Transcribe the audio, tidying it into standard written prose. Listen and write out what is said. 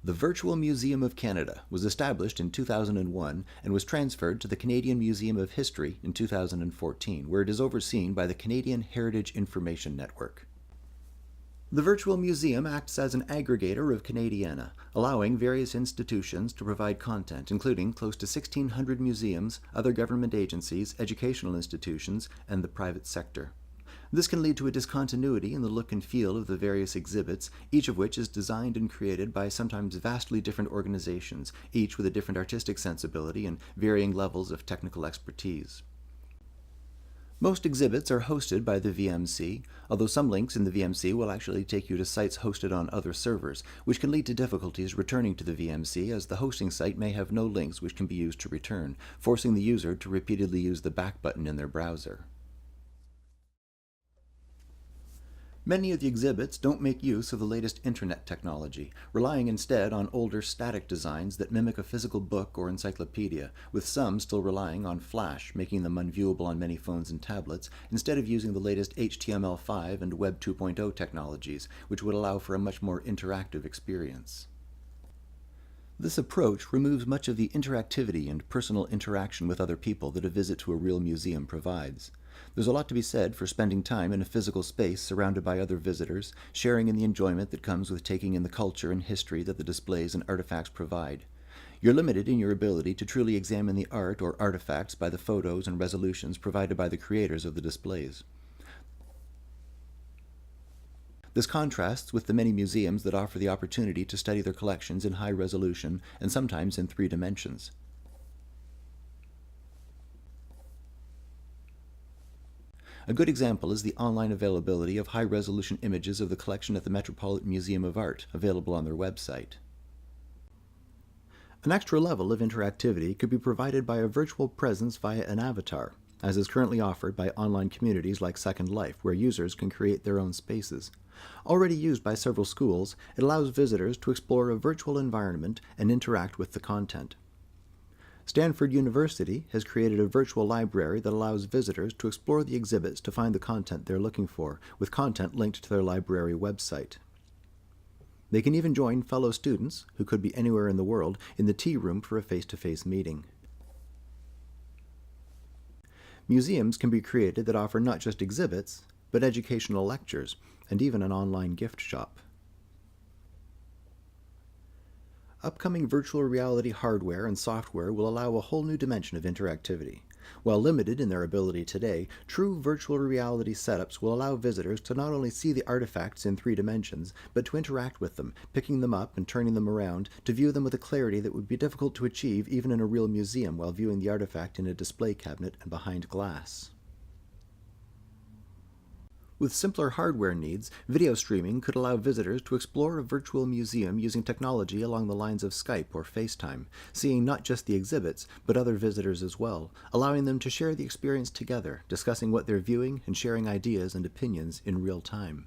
The Virtual Museum of Canada was established in 2001 and was transferred to the Canadian Museum of History in 2014, where it is overseen by the Canadian Heritage Information Network. The Virtual Museum acts as an aggregator of Canadiana, allowing various institutions to provide content, including close to 1,600 museums, other government agencies, educational institutions, and the private sector. This can lead to a discontinuity in the look and feel of the various exhibits, each of which is designed and created by sometimes vastly different organizations, each with a different artistic sensibility and varying levels of technical expertise. Most exhibits are hosted by the VMC, although some links in the VMC will actually take you to sites hosted on other servers, which can lead to difficulties returning to the VMC as the hosting site may have no links which can be used to return, forcing the user to repeatedly use the back button in their browser. Many of the exhibits don't make use of the latest internet technology, relying instead on older static designs that mimic a physical book or encyclopedia, with some still relying on Flash, making them unviewable on many phones and tablets, instead of using the latest HTML5 and Web 2.0 technologies, which would allow for a much more interactive experience. This approach removes much of the interactivity and personal interaction with other people that a visit to a real museum provides. There's a lot to be said for spending time in a physical space surrounded by other visitors, sharing in the enjoyment that comes with taking in the culture and history that the displays and artifacts provide. You're limited in your ability to truly examine the art or artifacts by the photos and resolutions provided by the creators of the displays. This contrasts with the many museums that offer the opportunity to study their collections in high resolution and sometimes in 3 dimensions. A good example is the online availability of high-resolution images of the collection at the Metropolitan Museum of Art, available on their website. An extra level of interactivity could be provided by a virtual presence via an avatar, as is currently offered by online communities like Second Life, where users can create their own spaces. Already used by several schools, it allows visitors to explore a virtual environment and interact with the content. Stanford University has created a virtual library that allows visitors to explore the exhibits to find the content they're looking for, with content linked to their library website. They can even join fellow students, who could be anywhere in the world, in the tea room for a face-to-face meeting. Museums can be created that offer not just exhibits, but educational lectures, and even an online gift shop. Upcoming virtual reality hardware and software will allow a whole new dimension of interactivity. While limited in their ability today, true virtual reality setups will allow visitors to not only see the artifacts in 3 dimensions, but to interact with them, picking them up and turning them around, to view them with a clarity that would be difficult to achieve even in a real museum while viewing the artifact in a display cabinet and behind glass. With simpler hardware needs, video streaming could allow visitors to explore a virtual museum using technology along the lines of Skype or FaceTime, seeing not just the exhibits, but other visitors as well, allowing them to share the experience together, discussing what they're viewing and sharing ideas and opinions in real time.